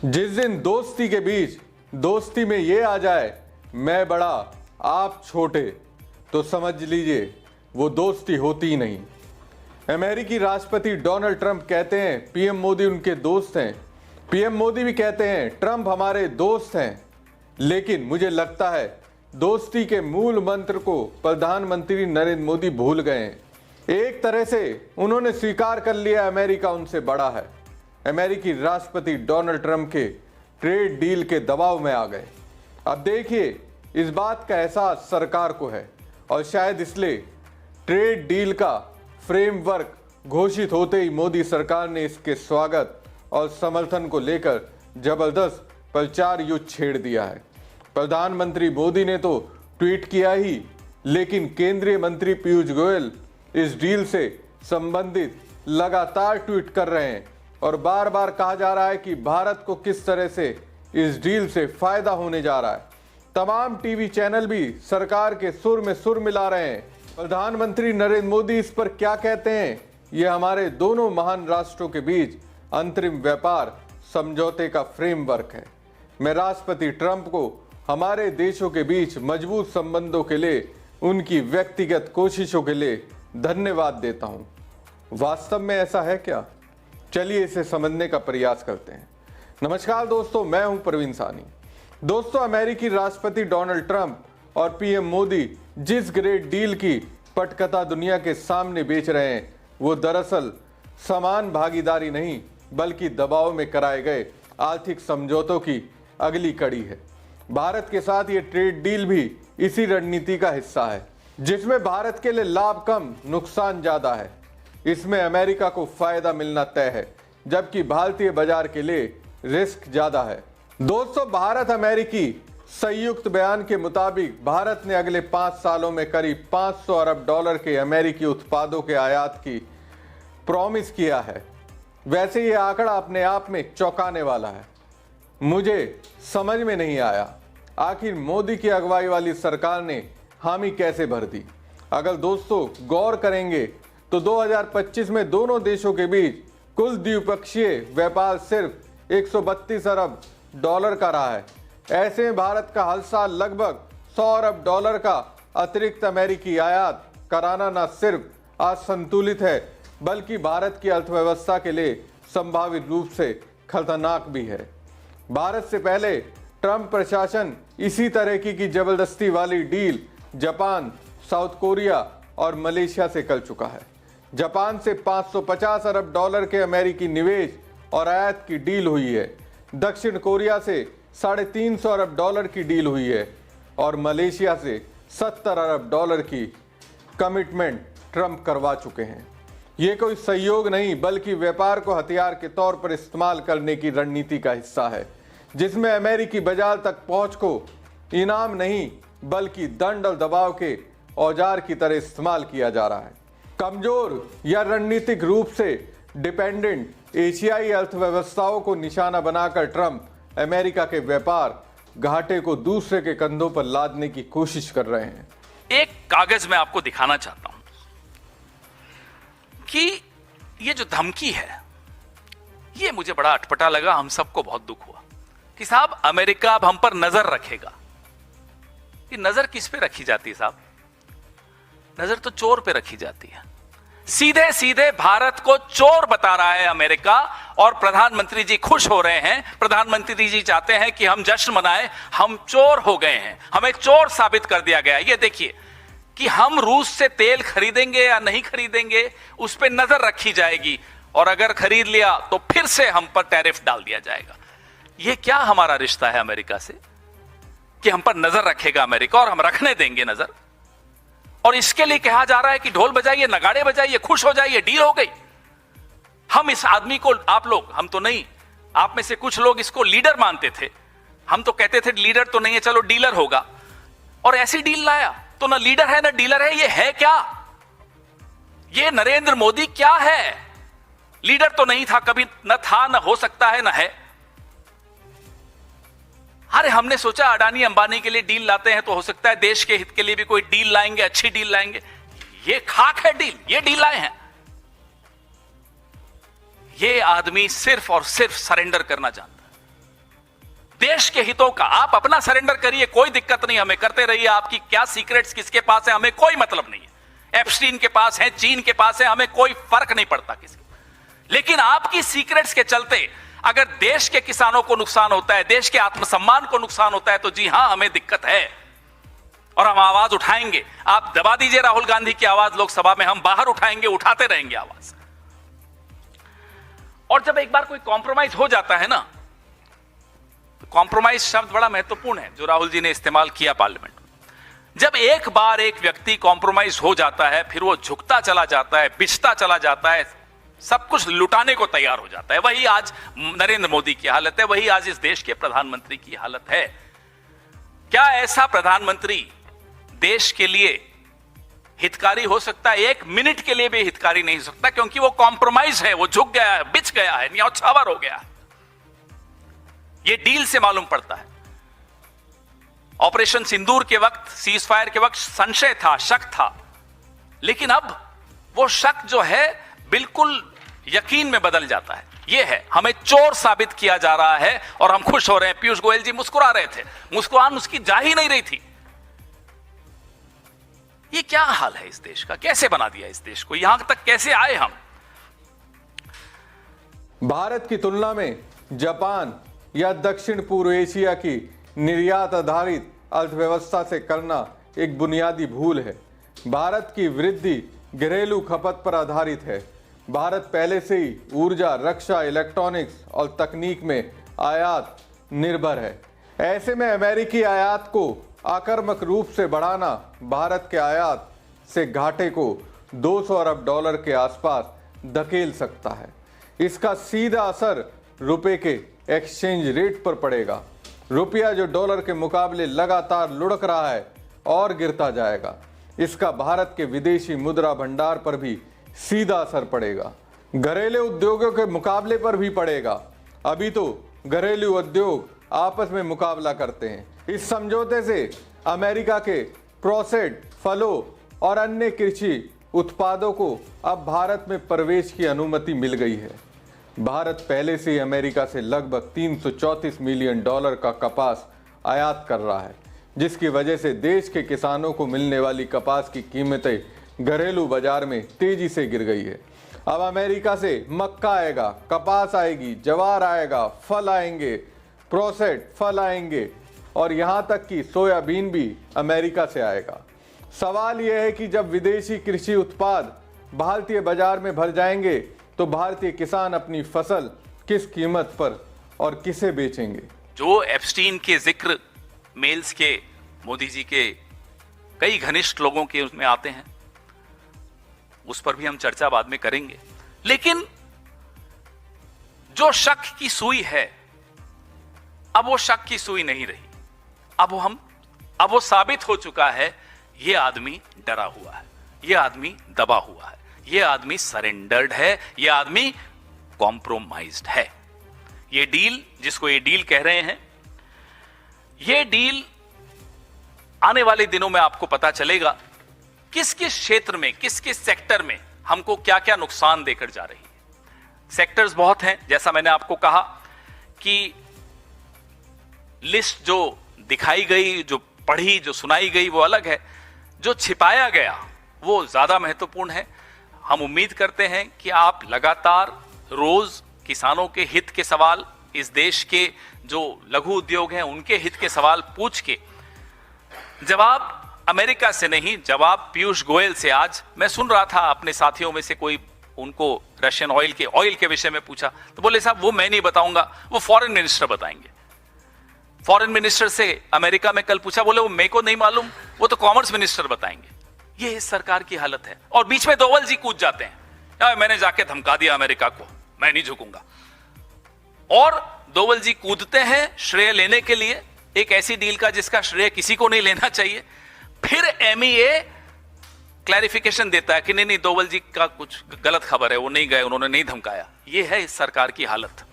जिस दिन दोस्ती के बीच दोस्ती में ये आ जाए मैं बड़ा आप छोटे, तो समझ लीजिए वो दोस्ती होती ही नहीं। अमेरिकी राष्ट्रपति डोनाल्ड ट्रंप कहते हैं पीएम मोदी उनके दोस्त हैं। पीएम मोदी भी कहते हैं ट्रंप हमारे दोस्त हैं। लेकिन मुझे लगता है दोस्ती के मूल मंत्र को प्रधानमंत्री नरेंद्र मोदी भूल गए हैं। एक तरह से उन्होंने स्वीकार कर लिया अमेरिका उनसे बड़ा है। अमेरिकी राष्ट्रपति डोनाल्ड ट्रंप के ट्रेड डील के दबाव में आ गए। अब देखिए, इस बात का एहसास सरकार को है और शायद इसलिए ट्रेड डील का फ्रेमवर्क घोषित होते ही मोदी सरकार ने इसके स्वागत और समर्थन को लेकर जबरदस्त प्रचार युद्ध छेड़ दिया है। प्रधानमंत्री मोदी ने तो ट्वीट किया ही, लेकिन केंद्रीय मंत्री पीयूष गोयल इस डील से संबंधित लगातार ट्वीट कर रहे हैं और बार बार कहा जा रहा है कि भारत को किस तरह से इस डील से फायदा होने जा रहा है। तमाम टीवी चैनल भी सरकार के सुर में सुर मिला रहे हैं। प्रधानमंत्री नरेंद्र मोदी इस पर क्या कहते हैं? यह हमारे दोनों महान राष्ट्रों के बीच अंतरिम व्यापार समझौते का फ्रेमवर्क है। मैं राष्ट्रपति ट्रंप को हमारे देशों के बीच मजबूत संबंधों के लिए उनकी व्यक्तिगत कोशिशों के लिए धन्यवाद देता हूं। वास्तव में ऐसा है क्या? चलिए इसे समझने का प्रयास करते हैं। नमस्कार दोस्तों, मैं हूं प्रवीण सानी। दोस्तों, अमेरिकी राष्ट्रपति डोनाल्ड ट्रंप और पीएम मोदी जिस ग्रेट डील की पटकथा दुनिया के सामने बेच रहे हैं, वो दरअसल समान भागीदारी नहीं बल्कि दबाव में कराए गए आर्थिक समझौतों की अगली कड़ी है। भारत के साथ ये ट्रेड डील भी इसी रणनीति का हिस्सा है, जिसमें भारत के लिए लाभ कम नुकसान ज्यादा है। इसमें अमेरिका को फायदा मिलना तय है, जबकि भारतीय बाजार के लिए रिस्क ज्यादा है। दोस्तों, भारत अमेरिकी संयुक्त बयान के मुताबिक भारत ने अगले 5 सालों में करीब 500 अरब डॉलर के अमेरिकी उत्पादों के आयात की प्रॉमिस किया है। वैसे ये आंकड़ा अपने आप में चौंकाने वाला है। मुझे समझ में नहीं आया आखिर मोदी की अगुवाई वाली सरकार ने हामी कैसे भर दी। अगर दोस्तों गौर करेंगे तो 2025 में दोनों देशों के बीच कुल द्विपक्षीय व्यापार सिर्फ 132 अरब डॉलर का रहा है। ऐसे में भारत का हर साल लगभग 100 अरब डॉलर का अतिरिक्त अमेरिकी आयात कराना न सिर्फ असंतुलित है बल्कि भारत की अर्थव्यवस्था के लिए संभावित रूप से खतरनाक भी है। भारत से पहले ट्रंप प्रशासन इसी तरह की जबरदस्ती वाली डील जापान, साउथ कोरिया और मलेशिया से कर चुका है। जापान से 550 अरब डॉलर के अमेरिकी निवेश और आयात की डील हुई है। दक्षिण कोरिया से 350 अरब डॉलर की डील हुई है और मलेशिया से 70 अरब डॉलर की कमिटमेंट ट्रंप करवा चुके हैं। ये कोई सहयोग नहीं बल्कि व्यापार को हथियार के तौर पर इस्तेमाल करने की रणनीति का हिस्सा है, जिसमें अमेरिकी बाजार तक पहुंच को इनाम नहीं बल्कि दंड और दबाव के औजार की तरह इस्तेमाल किया जा रहा है। कमजोर या रणनीतिक रूप से डिपेंडेंट एशियाई अर्थव्यवस्थाओं को निशाना बनाकर ट्रंप अमेरिका के व्यापार घाटे को दूसरे के कंधों पर लादने की कोशिश कर रहे हैं। एक कागज में आपको दिखाना चाहता हूं कि ये जो धमकी है, ये मुझे बड़ा अटपटा लगा। हम सबको बहुत दुख हुआ कि साहब अमेरिका अब हम पर नजर रखेगा। कि नजर किस पे रखी जाती है साहब? नजर तो चोर पे रखी जाती है। सीधे सीधे भारत को चोर बता रहा है अमेरिका और प्रधानमंत्री जी खुश हो रहे हैं। प्रधानमंत्री जी चाहते हैं कि हम जश्न मनाएं, हम चोर हो गए हैं, हमें चोर साबित कर दिया गया। ये देखिए कि हम रूस से तेल खरीदेंगे या नहीं खरीदेंगे, उस पर नजर रखी जाएगी और अगर खरीद लिया तो फिर से हम पर टैरिफ डाल दिया जाएगा। यह क्या हमारा रिश्ता है अमेरिका से कि हम पर नजर रखेगा अमेरिका और हम रखने देंगे नजर? और इसके लिए कहा जा रहा है कि ढोल बजाइए, नगाड़े बजाइए, खुश हो जाइए, डील हो गई। हम इस आदमी को, आप लोग, हम तो नहीं, आप में से कुछ लोग इसको लीडर मानते थे। हम तो कहते थे लीडर तो नहीं है, चलो डीलर होगा। और ऐसी डील लाया तो ना लीडर है ना डीलर है। ये है क्या? ये नरेंद्र मोदी क्या है? लीडर तो नहीं था कभी, न था, न हो सकता है, न है। अरे हमने सोचा अडानी अंबानी के लिए डील लाते हैं तो हो सकता है देश के हित के लिए भी कोई डील लाएंगे, अच्छी डील लाएंगे। ये खाक है डील, ये डील लाए हैं। ये आदमी सिर्फ और सिर्फ सरेंडर करना जानता है। देश के हितों का। आप अपना सरेंडर करिए, कोई दिक्कत नहीं, हमें करते रहिए। आपकी क्या सीक्रेट्स किसके पास है हमें कोई मतलब नहीं है। एप्स्टीन के पास है, चीन के पास है, हमें कोई फर्क नहीं पड़ता किसी। लेकिन आपकी सीक्रेट्स के चलते अगर देश के किसानों को नुकसान होता है, देश के आत्मसम्मान को नुकसान होता है, तो जी हां, हमें दिक्कत है और हम आवाज उठाएंगे। आप दबा दीजिए राहुल गांधी की आवाज लोकसभा में, हम बाहर उठाएंगे, उठाते रहेंगे आवाज। और जब एक बार कोई कॉम्प्रोमाइज हो जाता है ना, तो कॉम्प्रोमाइज शब्द बड़ा महत्वपूर्ण है जो राहुल जी ने इस्तेमाल किया पार्लियामेंट में। जब एक बार एक व्यक्ति कॉम्प्रोमाइज हो जाता है, फिर वो झुकता चला जाता है, बिछता चला जाता है, सब कुछ लुटाने को तैयार हो जाता है। वही आज नरेंद्र मोदी की हालत है, वही आज इस देश के प्रधानमंत्री की हालत है। क्या ऐसा प्रधानमंत्री देश के लिए हितकारी हो सकता है? एक मिनट के लिए भी हितकारी नहीं हो सकता, क्योंकि वो कॉम्प्रोमाइज है, वो झुक गया है, बिछ गया है, न्यौछावर हो गया है। ये डील से मालूम पड़ता है। ऑपरेशन सिंदूर के वक्त, सीज फायर के वक्त संशय था, शक था, लेकिन अब वो शक जो है बिल्कुल यकीन में बदल जाता है। ये है, हमें चोर साबित किया जा रहा है और हम खुश हो रहे हैं। पीयूष गोयल जी मुस्कुरा रहे थे, मुस्कुराहट उसकी जा ही नहीं रही थी। ये क्या हाल है इस देश का? कैसे बना दिया इस देश को? यहां तक कैसे आए हम? भारत की तुलना में जापान या दक्षिण पूर्व एशिया की निर्यात आधारित अर्थव्यवस्था से करना एक बुनियादी भूल है। भारत की वृद्धि घरेलू खपत पर आधारित है। भारत पहले से ही ऊर्जा, रक्षा, इलेक्ट्रॉनिक्स और तकनीक में आयात निर्भर है। ऐसे में अमेरिकी आयात को आक्रामक रूप से बढ़ाना भारत के आयात से घाटे को $200 अरब के आसपास धकेल सकता है। इसका सीधा असर रुपए के एक्सचेंज रेट पर पड़ेगा। रुपया जो डॉलर के मुकाबले लगातार लुढ़क रहा है और गिरता जाएगा। इसका भारत के विदेशी मुद्रा भंडार पर भी सीधा असर पड़ेगा। घरेलू उद्योगों के मुकाबले पर भी पड़ेगा। अभी तो घरेलू उद्योग आपस में मुकाबला करते हैं। इस समझौते से अमेरिका के प्रोसेस्ड फलों और अन्य कृषि उत्पादों को अब भारत में प्रवेश की अनुमति मिल गई है। भारत पहले से ही अमेरिका से लगभग $334 मिलियन का कपास आयात कर रहा है, जिसकी वजह से देश के किसानों को मिलने वाली कपास की कीमतें घरेलू बाजार में तेजी से गिर गई है। अब अमेरिका से मक्का आएगा, कपास आएगी, ज्वार आएगा, फल आएंगे, प्रोसेस्ड फल आएंगे और यहां तक कि सोयाबीन भी अमेरिका से आएगा। सवाल यह है कि जब विदेशी कृषि उत्पाद भारतीय बाजार में भर जाएंगे तो भारतीय किसान अपनी फसल किस कीमत पर और किसे बेचेंगे? जो एप्स्टीन के जिक्र मेल्स के मोदी जी के कई घनिष्ठ लोगों के उसमें आते हैं, उस पर भी हम चर्चा बाद में करेंगे। लेकिन जो शक की सुई है, अब वो शक की सुई नहीं रही। अब वो साबित हो चुका है, ये आदमी डरा हुआ है, ये आदमी दबा हुआ है, ये आदमी सरेंडर्ड है, ये आदमी कॉम्प्रोमाइज्ड है। ये डील, जिसको ये डील कह रहे हैं, ये डील आने वाले दिनों में आपको पता चलेगा किस किस क्षेत्र में, किस किस सेक्टर में हमको क्या क्या नुकसान देकर जा रही है। सेक्टर्स बहुत हैं, जैसा मैंने आपको कहा कि लिस्ट जो दिखाई गई, जो पढ़ी, जो सुनाई गई वो अलग है, जो छिपाया गया वो ज्यादा महत्वपूर्ण है। हम उम्मीद करते हैं कि आप लगातार रोज किसानों के हित के सवाल, इस देश के जो लघु उद्योग हैं उनके हित के सवाल पूछ के जवाब अमेरिका से नहीं, जवाब पीयूष गोयल से। आज मैं सुन रहा था अपने साथियों में से कोई उनको रशियन ऑयल के विषय में पूछा तो बोले साहब वो मैं नहीं बताऊंगा, वो फॉरेन मिनिस्टर बताएंगे। फॉरेन मिनिस्टर से अमेरिका में कल पूछा, बोले वो मेरे को नहीं मालूम, वो तो कॉमर्स मिनिस्टर बताएंगे। ये इस सरकार की हालत है। और बीच में दोवल जी कूद जाते हैं, यार मैंने जाके धमका दिया अमेरिका को, मैं नहीं झुकूंगा। और दोवल जी कूदते हैं श्रेय लेने के लिए एक ऐसी डील का जिसका श्रेय किसी को नहीं लेना चाहिए। फिर एमईए क्लैरिफिकेशन देता है कि नहीं दोवल जी का कुछ गलत खबर है, वो नहीं गए, उन्होंने नहीं धमकाया। ये है इस सरकार की हालत।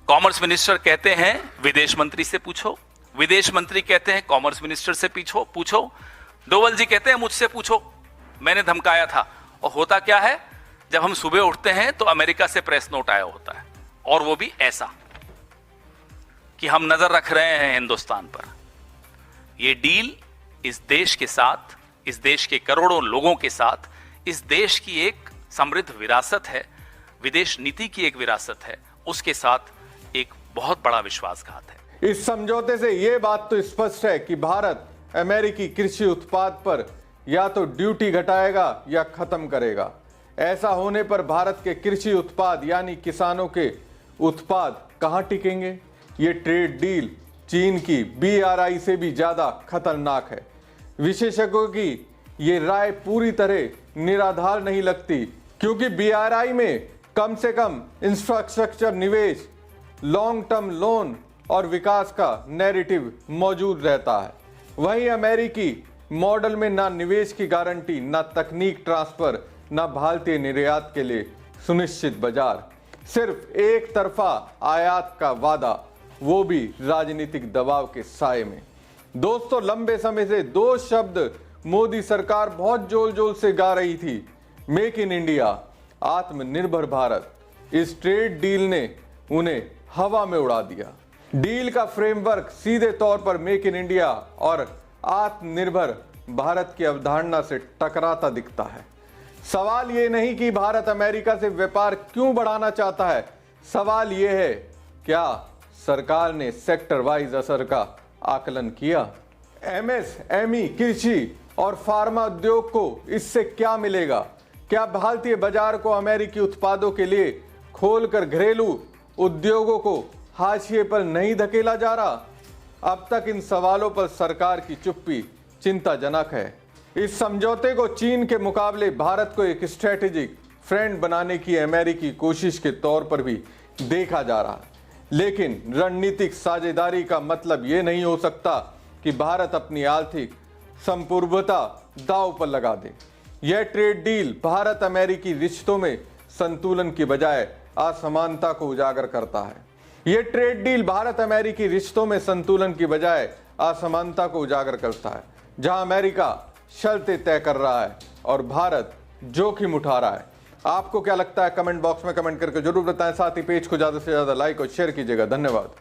कॉमर्स मिनिस्टर कहते हैं विदेश मंत्री से पूछो, विदेश मंत्री कहते हैं कॉमर्स मिनिस्टर से पूछो, डोवल जी कहते हैं मुझसे पूछो, मैंने धमकाया था। और होता क्या है, जब हम सुबह उठते हैं तो अमेरिका से प्रेस नोट आया होता है, और वो भी ऐसा। कि हम नजर रख रहे हैं हिंदुस्तान पर। ये डील इस देश के साथ, इस देश के करोड़ों लोगों के साथ, इस देश की एक समृद्ध विरासत है, विदेश नीति की एक विरासत है, उसके साथ एक बहुत बड़ा विश्वासघात है। इस समझौते से यह बात तो स्पष्ट है कि भारत अमेरिकी कृषि उत्पाद पर या तो ड्यूटी घटाएगा या खत्म करेगा। ऐसा होने पर भारत के कृषि उत्पाद यानी किसानों के उत्पाद कहां टिकेंगे? ये ट्रेड डील चीन की BRI से भी ज्यादा खतरनाक है। विशेषज्ञों की ये राय पूरी तरह निराधार नहीं लगती, क्योंकि BRI में कम से कम इंफ्रास्ट्रक्चर निवेश, लॉन्ग टर्म लोन और विकास का नैरेटिव मौजूद रहता है। वहीं अमेरिकी मॉडल में ना निवेश की गारंटी, ना तकनीक ट्रांसफर, ना भारतीय निर्यात के लिए सुनिश्चित बाजार, सिर्फ एक तरफा आयात का वादा, वो भी राजनीतिक दबाव के साए में। दोस्तों, लंबे समय से दो शब्द मोदी सरकार बहुत जोर जोर से गा रही थी, मेक इन इंडिया, आत्मनिर्भर भारत। इस ट्रेड डील ने उन्हें हवा में उड़ा दिया। डील का फ्रेमवर्क सीधे तौर पर मेक इन इंडिया और आत्मनिर्भर भारत की अवधारणा से टकराता दिखता है। सवाल यह नहीं कि भारत अमेरिका से व्यापार क्यों बढ़ाना चाहता है, सवाल यह है क्या सरकार ने सेक्टर वाइज असर का आकलन किया? MSME, कृषि और फार्मा उद्योग को इससे क्या मिलेगा? क्या भारतीय बाजार को अमेरिकी उत्पादों के लिए खोलकर घरेलू उद्योगों को हाशिए पर नहीं धकेला जा रहा? अब तक इन सवालों पर सरकार की चुप्पी चिंताजनक है। इस समझौते को चीन के मुकाबले भारत को एक स्ट्रेटेजिक फ्रेंड बनाने की अमेरिकी कोशिश के तौर पर भी देखा जा रहा है, लेकिन रणनीतिक साझेदारी का मतलब यह नहीं हो सकता कि भारत अपनी आर्थिक संप्रभुता दांव पर लगा दे। यह ट्रेड डील भारत अमेरिकी रिश्तों में संतुलन की बजाय असमानता को उजागर करता है। यह ट्रेड डील भारत अमेरिकी रिश्तों में संतुलन की बजाय असमानता को उजागर करता है, जहां अमेरिका शर्तें तय कर रहा है और भारत जोखिम उठा रहा है। आपको क्या लगता है? कमेंट बॉक्स में कमेंट करके जरूर बताएं। साथ ही पेज को ज्यादा से ज्यादा लाइक और शेयर कीजिएगा। धन्यवाद।